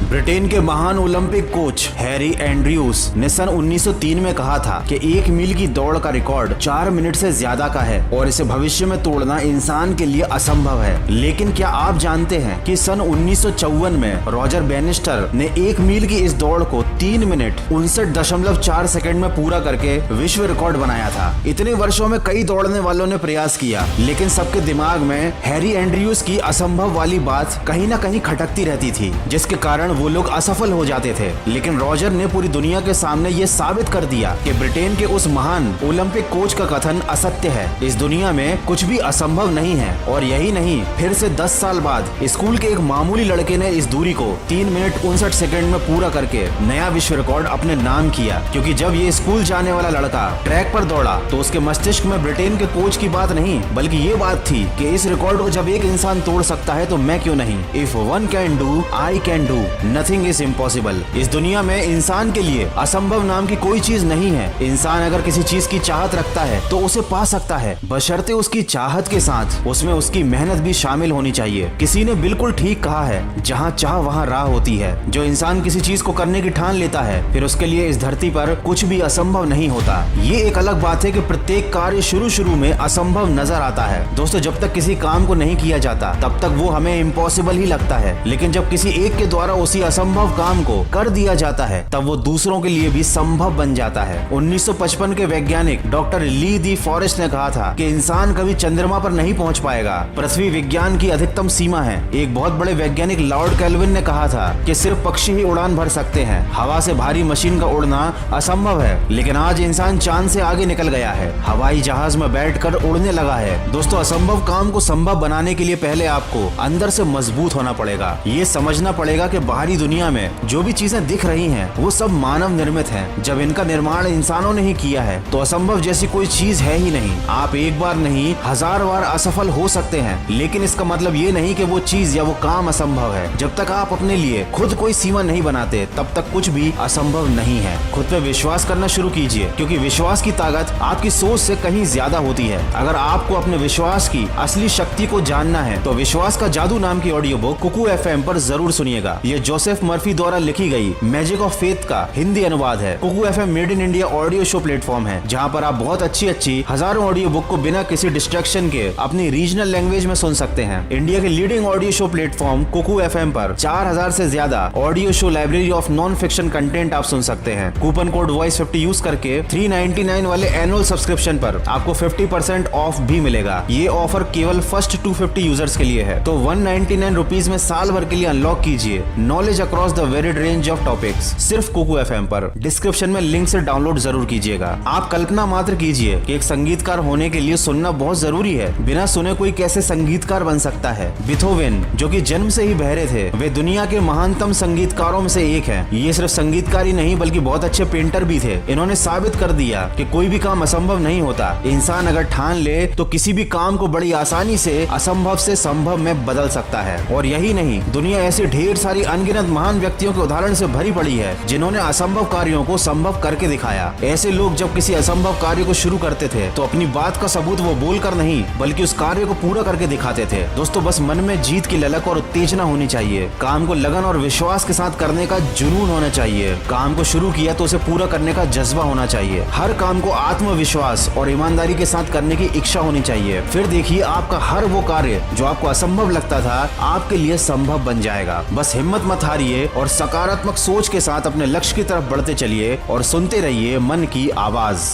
Britain के महान Olympic coach Harry Andrews ने सन 1903 में कहा था कि 1 मील की दौड़ का रिकॉर्ड 4 मिनट से ज्यादा का है और इसे भविष्य में तोड़ना इंसान के लिए असंभव है। लेकिन क्या आप जानते हैं कि सन 1954 में रॉजर बैनिस्टर ने 1 मील की इस दौड़ को 3 मिनट 59.4 सेकंड में पूरा करके विश्व रिकॉर्ड बनाया था। इतने वर्षों में कई दौड़ने वालों ने प्रयास किया, लेकिन सबके दिमाग में हैरी एंड्रयूज की असंभव वाली बात कहीं न कहीं खटकती रहती थी, जिसके कारण वो लोग असफल हो जाते थे। लेकिन रॉजर ने पूरी दुनिया के सामने ये साबित कर दिया कि ब्रिटेन के उस महान ओलंपिक कोच का कथन असत्य है। इस दुनिया में कुछ भी असंभव नहीं है। और यही नहीं, फिर से 10 साल बाद स्कूल के एक मामूली लड़के ने इस दूरी को 3 मिनट 59 सेकंड में पूरा करके नया विश्व रिकॉर्ड अपने नाम किया। क्योंकि जब ये स्कूल जाने वाला लड़का ट्रैक पर दौड़ा तो उसके मस्तिष्क में ब्रिटेन के कोच की बात नहीं, बल्कि ये बात थी कि इस रिकॉर्ड को जब एक इंसान तोड़ सकता है तो मैं क्यों नहीं। If one can do, I can do, nothing is impossible. इस दुनिया में इंसान के लिए असंभव नाम की कोई चीज नहीं है। इंसान अगर किसी चीज की चाहत रखता है तो उसे पा सकता है, बशर्ते उसकी चाहत के साथ उसमें उसकी मेहनत भी शामिल होनी चाहिए। किसी ने बिल्कुल ठीक कहा है, जहाँ चाह वहाँ राह होती है। जो इंसान किसी चीज को करने की ठान लेता है, फिर उसके लिए इस धरती पर कुछ भी असंभव नहीं होता। ये एक अलग बात है कि प्रत्येक कार्य शुरू में असंभव नजर आता है। दोस्तों, जब तक किसी काम को नहीं किया जाता तब तक वो हमें इम्पॉसिबल ही लगता है, लेकिन जब किसी एक के द्वारा उसी असंभव काम को कर दिया जाता है तब वो दूसरों के लिए भी संभव बन जाता है। 1955 के वैज्ञानिक डॉक्टर ली दी फॉरेस्ट ने कहा था कि इंसान कभी चंद्रमा पर नहीं पहुंच पाएगा, पृथ्वी विज्ञान की अधिकतम सीमा है। एक बहुत बड़े वैज्ञानिक लॉर्ड केल्विन ने कहा था कि सिर्फ पक्षी ही उड़ान भर सकते हैं, हवा से भारी मशीन का उड़ना असंभव है। लेकिन आज इंसान चांद से आगे निकल गया है, हवाई जहाज में बैठकर उड़ने लगा है। दोस्तों, असंभव काम को संभव बनाने के लिए पहले आपको अंदर से मजबूत होना पड़ेगा। ये समझना पड़ेगा कि बाहरी दुनिया में जो भी चीजें दिख रही हैं वो सब मानव निर्मित हैं। जब इनका निर्माण इंसानों ने ही किया है तो असंभव जैसी कोई चीज है ही नहीं। आप एक बार नहीं 1000 बार असफल हो सकते हैं, लेकिन इसका मतलब ये नहीं कि वो चीज या वो काम असंभव है। जब तक आप अपने लिए खुद कोई सीमा नहीं बनाते तब तक कुछ भी असंभव नहीं है। खुद पे विश्वास करना शुरू कीजिए, क्योंकि विश्वास की ताकत आपकी सोच से कहीं ज्यादा होती है। अगर आपको अपने विश्वास की असली शक्ति को जानना है तो विश्वास का जादू नाम की ऑडियो बुक कुकू FM पर जरूर सुनिएगा। ये जोसेफ मर्फी द्वारा लिखी गई मैजिक ऑफ फेथ का हिंदी अनुवाद है। Kuku FM made in India audio show platform है, जहाँ पर आप बहुत अच्छी हजारों ऑडियो बुक को बिना किसी डिस्ट्रैक्शन के अपनी रीजनल लैंग्वेज में सुन सकते हैं। इंडिया के leading audio show platform Kuku FM पर 4000 से ज्यादा audio show library of non fiction content आप सुन सकते हैं। कूपन कोड वॉइस 50 यूज करके 399 वाले एनुअल सब्सक्रिप्शन पर आपको 50% ऑफ भी मिलेगा। ये ऑफर केवल फर्स्ट 250 यूजर्स के लिए है, तो 199 रुपीज में साल भर के लिए अनलॉक कीजिए knowledge across the varied range of topics, सिर्फ कुकू FM पर। डिस्क्रिप्शन में लिंक से डाउनलोड जरूर कीजिएगा। आप कल्पना मात्र कीजिए कि एक संगीतकार होने के लिए सुनना बहुत जरूरी है। बिना सुने कोई कैसे संगीतकार बन सकता है। बीथोवेन, जो कि जन्म से ही बहरे थे, वे दुनिया के महानतम संगीतकारों में से एक हैं। ये सिर्फ संगीतकार ही नहीं बल्कि बहुत अच्छे पेंटर भी थे। इन्होंने साबित कर दिया कि कोई भी काम असंभव नहीं होता। इंसान अगर ठान ले तो किसी भी काम को बड़ी आसानी से असंभव से संभव में बदल सकता है। और यही नहीं, दुनिया ऐसी ढेर सारी अनगिनत महान व्यक्तियों के उदाहरण से भरी पड़ी है जिन्होंने असंभव कार्यों को संभव करके दिखाया। ऐसे लोग जब किसी असंभव कार्य को शुरू करते थे तो अपनी बात का सबूत वो बोलकर नहीं बल्कि उस कार्य को पूरा करके दिखाते थे। दोस्तों, बस मन में जीत की ललक और उत्तेजना होनी चाहिए। काम को लगन और विश्वास के साथ करने का जुनून होना चाहिए। काम को शुरू किया तो उसे पूरा करने का जज्बा होना चाहिए। हर काम को आत्मविश्वास और ईमानदारी के साथ करने की इच्छा होनी चाहिए। फिर देखिए, आपका हर वो कार्य जो आपको असंभव लगता था आपके लिए संभव बन जाएगा। बस हिम्मत मत हारिए और सकारात्मक सोच के साथ अपने लक्ष्य की तरफ बढ़ते चलिए और सुनते रहिए मन की आवाज।